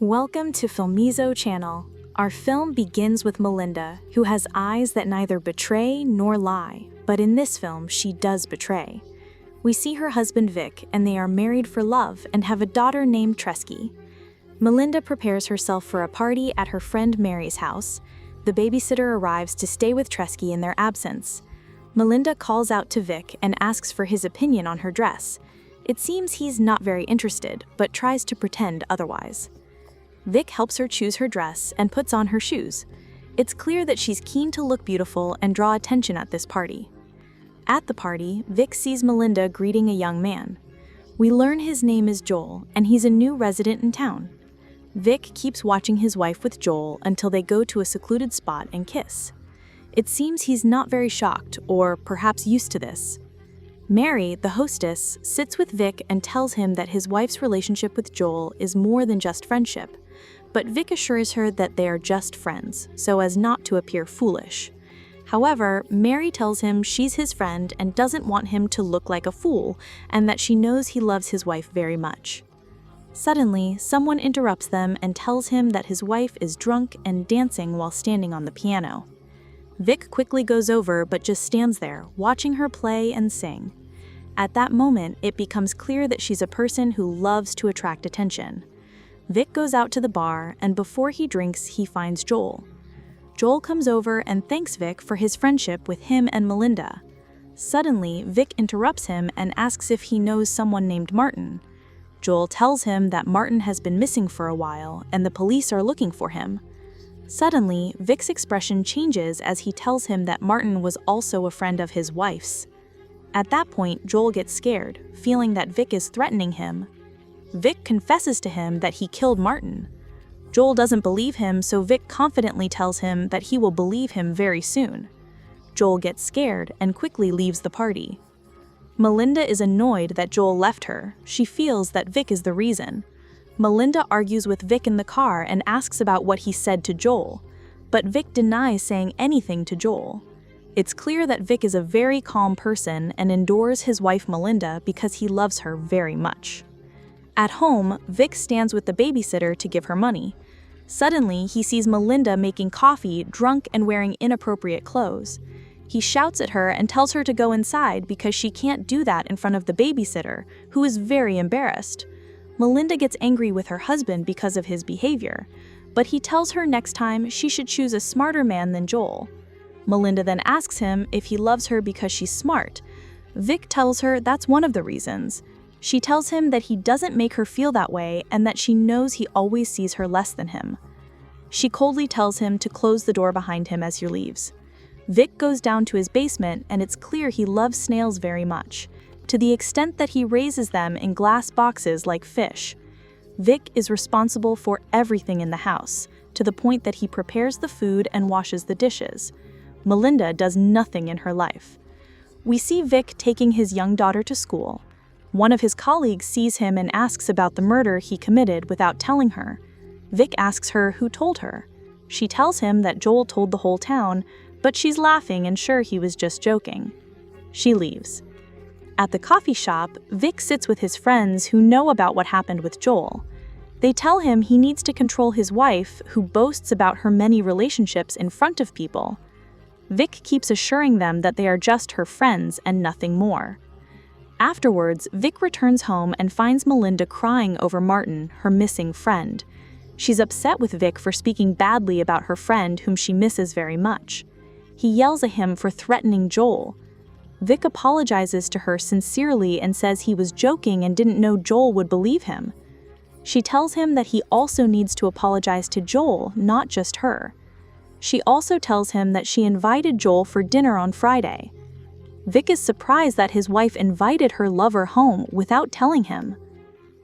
Welcome to Filmizo channel. Our film begins with Melinda, who has eyes that neither betray nor lie, but in this film she does betray. We see her husband Vic, and they are married for love and have a daughter named Tresky. Melinda prepares herself for a party at her friend Mary's house. The babysitter arrives to stay with Tresky in their absence. Melinda calls out to Vic and asks for his opinion on her dress. It seems he's not very interested, but tries to pretend otherwise. Vic helps her choose her dress and puts on her shoes. It's clear that she's keen to look beautiful and draw attention at this party. At the party, Vic sees Melinda greeting a young man. We learn his name is Joel, and he's a new resident in town. Vic keeps watching his wife with Joel until they go to a secluded spot and kiss. It seems he's not very shocked, or perhaps used to this. Mary, the hostess, sits with Vic and tells him that his wife's relationship with Joel is more than just friendship. But Vic assures her that they are just friends, so as not to appear foolish. However, Mary tells him she's his friend and doesn't want him to look like a fool, and that she knows he loves his wife very much. Suddenly, someone interrupts them and tells him that his wife is drunk and dancing while standing on the piano. Vic quickly goes over but just stands there, watching her play and sing. At that moment, it becomes clear that she's a person who loves to attract attention. Vic goes out to the bar, and before he drinks, he finds Joel. Joel comes over and thanks Vic for his friendship with him and Melinda. Suddenly, Vic interrupts him and asks if he knows someone named Martin. Joel tells him that Martin has been missing for a while, and the police are looking for him. Suddenly, Vic's expression changes as he tells him that Martin was also a friend of his wife's. At that point, Joel gets scared, feeling that Vic is threatening him. Vic confesses to him that he killed Martin. Joel doesn't believe him, so Vic confidently tells him that he will believe him very soon. Joel gets scared and quickly leaves the party. Melinda is annoyed that Joel left her. She feels that Vic is the reason. Melinda argues with Vic in the car and asks about what he said to Joel, but Vic denies saying anything to Joel. It's clear that Vic is a very calm person and adores his wife Melinda because he loves her very much. At home, Vic stands with the babysitter to give her money. Suddenly, he sees Melinda making coffee, drunk and wearing inappropriate clothes. He shouts at her and tells her to go inside because she can't do that in front of the babysitter, who is very embarrassed. Melinda gets angry with her husband because of his behavior, but he tells her next time she should choose a smarter man than Joel. Melinda then asks him if he loves her because she's smart. Vic tells her that's one of the reasons. She tells him that he doesn't make her feel that way and that she knows he always sees her less than him. She coldly tells him to close the door behind him as he leaves. Vic goes down to his basement, and it's clear he loves snails very much, to the extent that he raises them in glass boxes like fish. Vic is responsible for everything in the house, to the point that he prepares the food and washes the dishes. Melinda does nothing in her life. We see Vic taking his young daughter to school. One of his colleagues sees him and asks about the murder he committed without telling her. Vic asks her who told her. She tells him that Joel told the whole town, but she's laughing and sure he was just joking. She leaves. At the coffee shop, Vic sits with his friends who know about what happened with Joel. They tell him he needs to control his wife, who boasts about her many relationships in front of people. Vic keeps assuring them that they are just her friends and nothing more. Afterwards, Vic returns home and finds Melinda crying over Martin, her missing friend. She's upset with Vic for speaking badly about her friend whom she misses very much. He yells at him for threatening Joel. Vic apologizes to her sincerely and says he was joking and didn't know Joel would believe him. She tells him that he also needs to apologize to Joel, not just her. She also tells him that she invited Joel for dinner on Friday. Vic is surprised that his wife invited her lover home without telling him.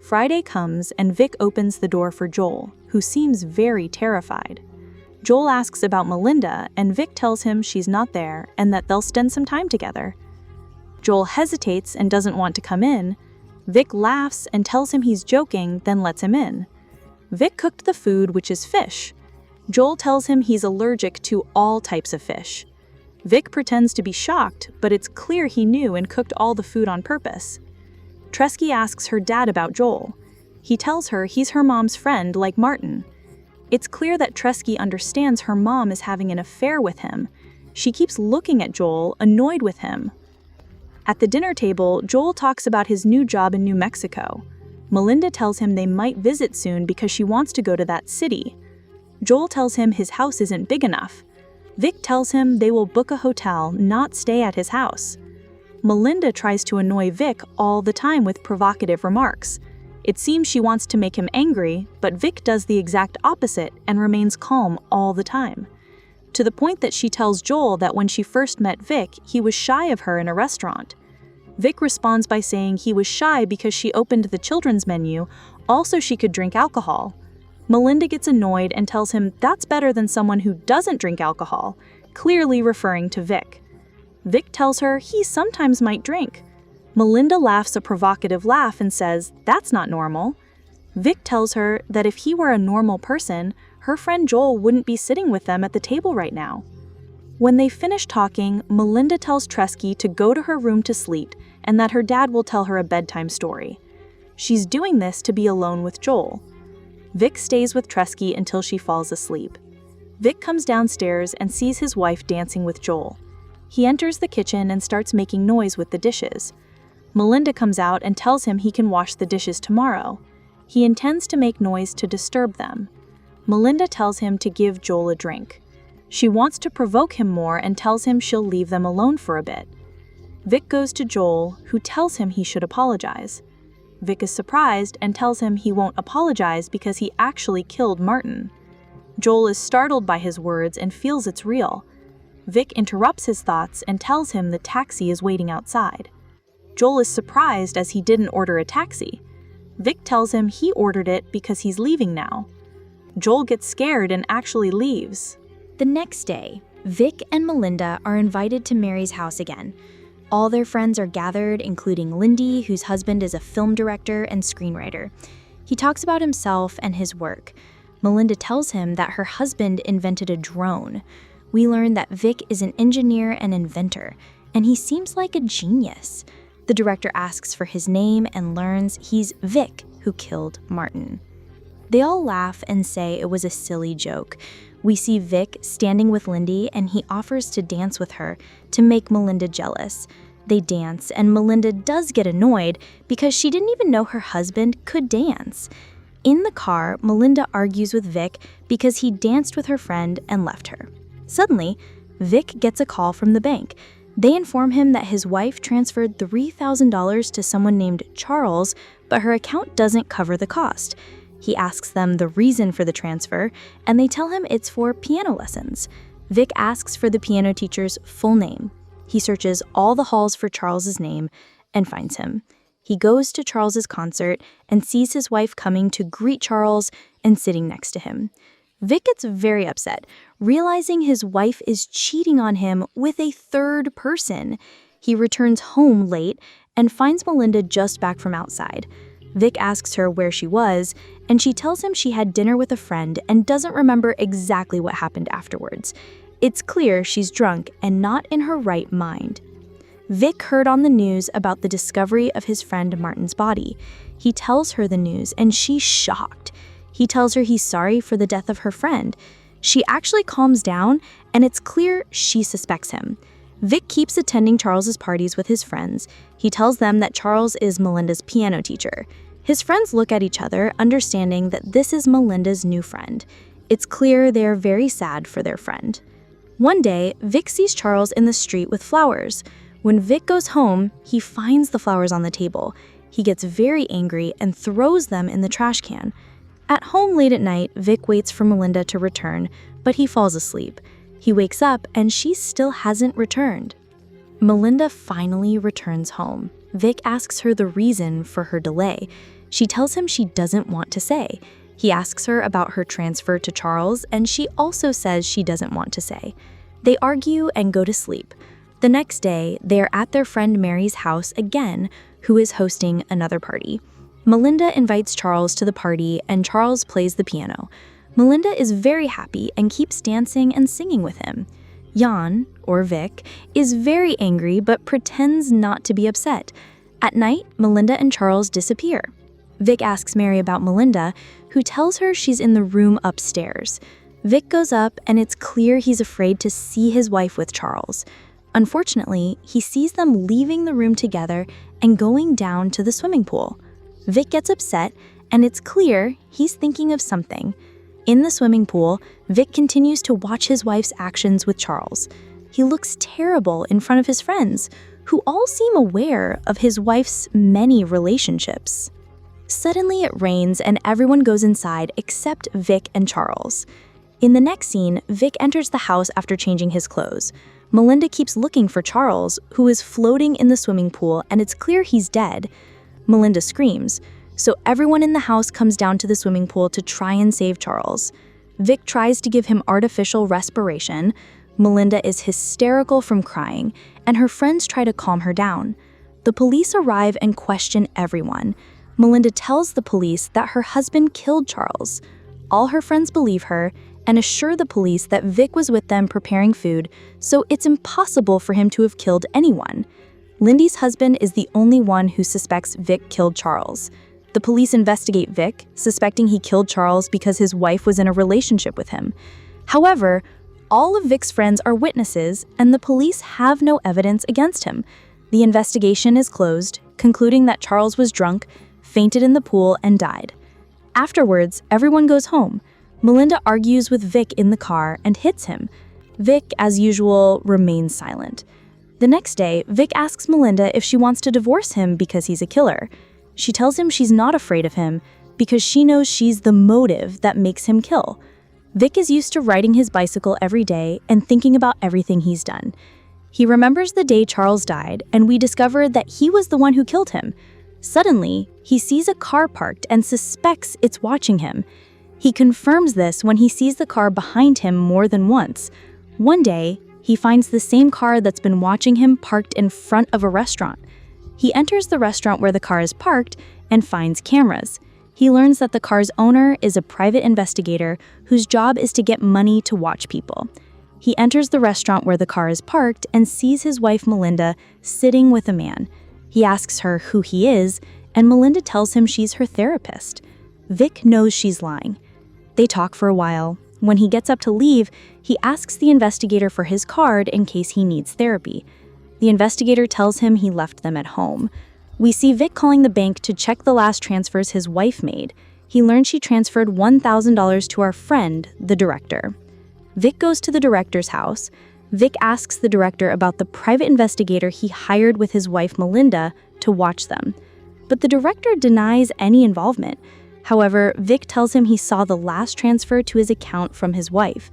Friday comes and Vic opens the door for Joel, who seems very terrified. Joel asks about Melinda and Vic tells him she's not there and that they'll spend some time together. Joel hesitates and doesn't want to come in. Vic laughs and tells him he's joking, then lets him in. Vic cooked the food, which is fish. Joel tells him he's allergic to all types of fish. Vic pretends to be shocked, but it's clear he knew and cooked all the food on purpose. Tresky asks her dad about Joel. He tells her he's her mom's friend like Martin. It's clear that Tresky understands her mom is having an affair with him. She keeps looking at Joel, annoyed with him. At the dinner table, Joel talks about his new job in New Mexico. Melinda tells him they might visit soon because she wants to go to that city. Joel tells him his house isn't big enough. Vic tells him they will book a hotel, not stay at his house. Melinda tries to annoy Vic all the time with provocative remarks. It seems she wants to make him angry, but Vic does the exact opposite and remains calm all the time. To the point that she tells Joel that when she first met Vic, he was shy of her in a restaurant. Vic responds by saying he was shy because she opened the children's menu, also she could drink alcohol. Melinda gets annoyed and tells him that's better than someone who doesn't drink alcohol, clearly referring to Vic. Vic tells her he sometimes might drink. Melinda laughs a provocative laugh and says that's not normal. Vic tells her that if he were a normal person, her friend Joel wouldn't be sitting with them at the table right now. When they finish talking, Melinda tells Tresky to go to her room to sleep and that her dad will tell her a bedtime story. She's doing this to be alone with Joel. Vic stays with Tresky until she falls asleep. Vic comes downstairs and sees his wife dancing with Joel. He enters the kitchen and starts making noise with the dishes. Melinda comes out and tells him he can wash the dishes tomorrow. He intends to make noise to disturb them. Melinda tells him to give Joel a drink. She wants to provoke him more and tells him she'll leave them alone for a bit. Vic goes to Joel, who tells him he should apologize. Vic is surprised and tells him he won't apologize because he actually killed Martin. Joel is startled by his words and feels it's real. Vic interrupts his thoughts and tells him the taxi is waiting outside. Joel is surprised as he didn't order a taxi. Vic tells him he ordered it because he's leaving now. Joel gets scared and actually leaves. The next day, Vic and Melinda are invited to Mary's house again. All their friends are gathered, including Lindy, whose husband is a film director and screenwriter. He talks about himself and his work. Melinda tells him that her husband invented a drone. We learn that Vic is an engineer and inventor, and he seems like a genius. The director asks for his name and learns he's Vic, who killed Martin. They all laugh and say it was a silly joke. We see Vic standing with Lindy and he offers to dance with her to make Melinda jealous. They dance and Melinda does get annoyed because she didn't even know her husband could dance. In the car, Melinda argues with Vic because he danced with her friend and left her. Suddenly, Vic gets a call from the bank. They inform him that his wife transferred $3,000 to someone named Charles, but her account doesn't cover the cost. He asks them the reason for the transfer, and they tell him it's for piano lessons. Vic asks for the piano teacher's full name. He searches all the halls for Charles's name and finds him. He goes to Charles's concert and sees his wife coming to greet Charles and sitting next to him. Vic gets very upset, realizing his wife is cheating on him with a third person. He returns home late and finds Melinda just back from outside. Vic asks her where she was, and she tells him she had dinner with a friend and doesn't remember exactly what happened afterwards. It's clear she's drunk and not in her right mind. Vic heard on the news about the discovery of his friend Martin's body. He tells her the news, and she's shocked. He tells her he's sorry for the death of her friend. She actually calms down, and it's clear she suspects him. Vic keeps attending Charles's parties with his friends. He tells them that Charles is Melinda's piano teacher. His friends look at each other, understanding that this is Melinda's new friend. It's clear they are very sad for their friend. One day, Vic sees Charles in the street with flowers. When Vic goes home, he finds the flowers on the table. He gets very angry and throws them in the trash can. At home late at night, Vic waits for Melinda to return, but he falls asleep. He wakes up and she still hasn't returned. Melinda finally returns home. Vic asks her the reason for her delay. She tells him she doesn't want to say. He asks her about her transfer to Charles, and she also says she doesn't want to say. They argue and go to sleep. The next day, they are at their friend Mary's house again, who is hosting another party. Melinda invites Charles to the party, and Charles plays the piano. Melinda is very happy and keeps dancing and singing with him. Jan, or Vic, is very angry but pretends not to be upset. At night, Melinda and Charles disappear. Vic asks Mary about Melinda, who tells her she's in the room upstairs. Vic goes up, and it's clear he's afraid to see his wife with Charles. Unfortunately, he sees them leaving the room together and going down to the swimming pool. Vic gets upset, and it's clear he's thinking of something. In the swimming pool, Vic continues to watch his wife's actions with Charles. He looks terrible in front of his friends, who all seem aware of his wife's many relationships. Suddenly it rains and everyone goes inside except Vic and Charles. In the next scene, Vic enters the house after changing his clothes. Melinda keeps looking for Charles, who is floating in the swimming pool, and it's clear he's dead. Melinda screams, so everyone in the house comes down to the swimming pool to try and save Charles. Vic tries to give him artificial respiration. Melinda is hysterical from crying, and her friends try to calm her down. The police arrive and question everyone. Melinda tells the police that her husband killed Charles. All her friends believe her and assure the police that Vic was with them preparing food, so it's impossible for him to have killed anyone. Lindy's husband is the only one who suspects Vic killed Charles. The police investigate Vic, suspecting he killed Charles because his wife was in a relationship with him. However, all of Vic's friends are witnesses, and the police have no evidence against him. The investigation is closed, concluding that Charles was drunk, fainted in the pool, and died. Afterwards, everyone goes home. Melinda argues with Vic in the car and hits him. Vic, as usual, remains silent. The next day, Vic asks Melinda if she wants to divorce him because he's a killer. She tells him she's not afraid of him because she knows she's the motive that makes him kill. Vic is used to riding his bicycle every day and thinking about everything he's done. He remembers the day Charles died, and we discover that he was the one who killed him. Suddenly, he sees a car parked and suspects it's watching him. He confirms this when he sees the car behind him more than once. One day, he finds the same car that's been watching him parked in front of a restaurant. He enters the restaurant where the car is parked and finds cameras. He learns that the car's owner is a private investigator whose job is to get money to watch people. He enters the restaurant where the car is parked and sees his wife Melinda sitting with a man. He asks her who he is, and Melinda tells him she's her therapist. Vic knows she's lying. They talk for a while. When he gets up to leave, he asks the investigator for his card in case he needs therapy. The investigator tells him he left them at home. We see Vic calling the bank to check the last transfers his wife made. He learns she transferred $1,000 to our friend, the director. Vic goes to the director's house. Vic asks the director about the private investigator he hired with his wife Melinda to watch them. But the director denies any involvement. However, Vic tells him he saw the last transfer to his account from his wife.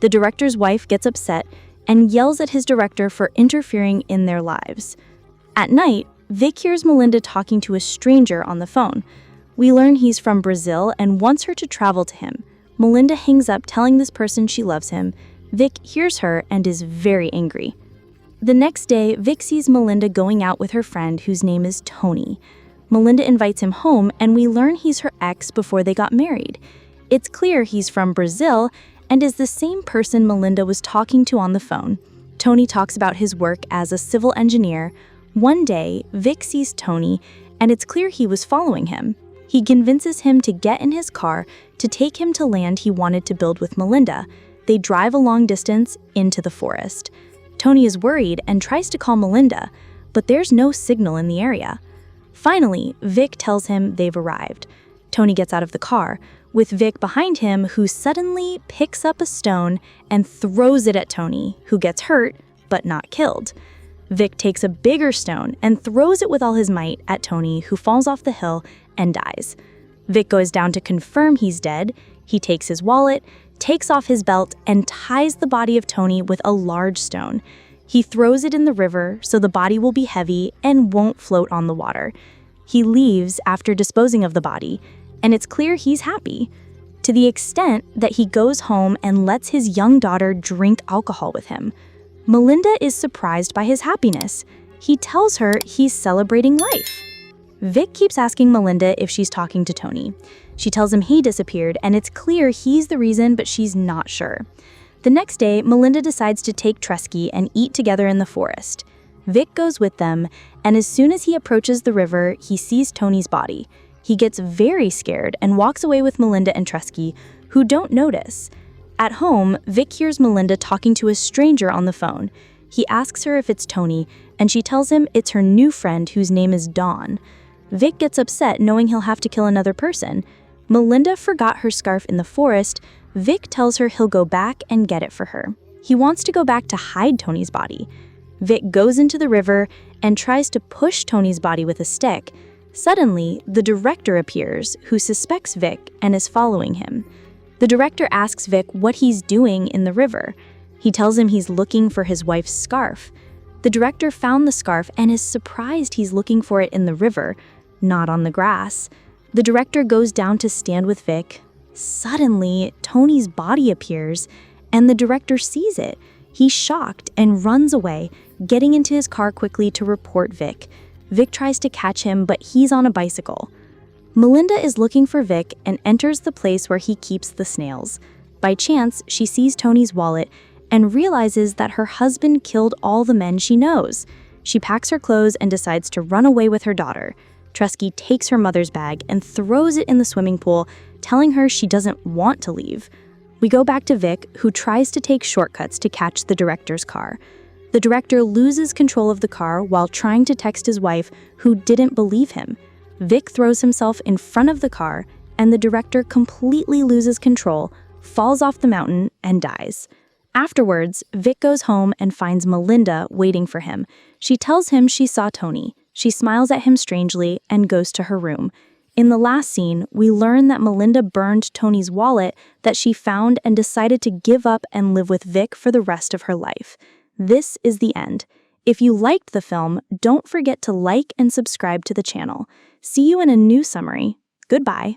The director's wife gets upset and yells at his director for interfering in their lives. At night, Vic hears Melinda talking to a stranger on the phone. We learn he's from Brazil and wants her to travel to him. Melinda hangs up telling this person she loves him. Vic hears her and is very angry. The next day, Vic sees Melinda going out with her friend whose name is Tony. Melinda invites him home, and we learn he's her ex before they got married. It's clear he's from Brazil and is the same person Melinda was talking to on the phone. Tony talks about his work as a civil engineer. One day, Vic sees Tony, and it's clear he was following him. He convinces him to get in his car to take him to land he wanted to build with Melinda. They drive a long distance into the forest. Tony is worried and tries to call Melinda, but there's no signal in the area. Finally, Vic tells him they've arrived. Tony gets out of the car, with Vic behind him, who suddenly picks up a stone and throws it at Tony, who gets hurt but not killed. Vic takes a bigger stone and throws it with all his might at Tony, who falls off the hill and dies. Vic goes down to confirm he's dead. He takes his wallet, takes off his belt, and ties the body of Tony with a large stone. He throws it in the river so the body will be heavy and won't float on the water. He leaves after disposing of the body, and it's clear he's happy, to the extent that he goes home and lets his young daughter drink alcohol with him. Melinda is surprised by his happiness. He tells her he's celebrating life. Vic keeps asking Melinda if she's talking to Tony. She tells him he disappeared, and it's clear he's the reason, but she's not sure. The next day, Melinda decides to take Tresky and eat together in the forest. Vic goes with them, and as soon as he approaches the river, he sees Tony's body. He gets very scared and walks away with Melinda and Tresky, who don't notice. At home, Vic hears Melinda talking to a stranger on the phone. He asks her if it's Tony, and she tells him it's her new friend whose name is Dawn. Vic gets upset knowing he'll have to kill another person. Melinda forgot her scarf in the forest. Vic tells her he'll go back and get it for her. He wants to go back to hide Tony's body. Vic goes into the river and tries to push Tony's body with a stick. Suddenly, the director appears, who suspects Vic and is following him. The director asks Vic what he's doing in the river. He tells him he's looking for his wife's scarf. The director found the scarf and is surprised he's looking for it in the river, not on the grass. The director goes down to stand with Vic. Suddenly, Tony's body appears, and the director sees it. He's shocked and runs away, getting into his car quickly to report Vic. Vic tries to catch him, but he's on a bicycle. Melinda is looking for Vic and enters the place where he keeps the snails. By chance, she sees Tony's wallet and realizes that her husband killed all the men she knows. She packs her clothes and decides to run away with her daughter. Tresky takes her mother's bag and throws it in the swimming pool, telling her she doesn't want to leave. We go back to Vic, who tries to take shortcuts to catch the director's car. The director loses control of the car while trying to text his wife, who didn't believe him. Vic throws himself in front of the car, and the director completely loses control, falls off the mountain, and dies. Afterwards, Vic goes home and finds Melinda waiting for him. She tells him she saw Tony. She smiles at him strangely and goes to her room. In the last scene, we learn that Melinda burned Tony's wallet that she found and decided to give up and live with Vic for the rest of her life. This is the end. If you liked the film, don't forget to like and subscribe to the channel. See you in a new summary. Goodbye.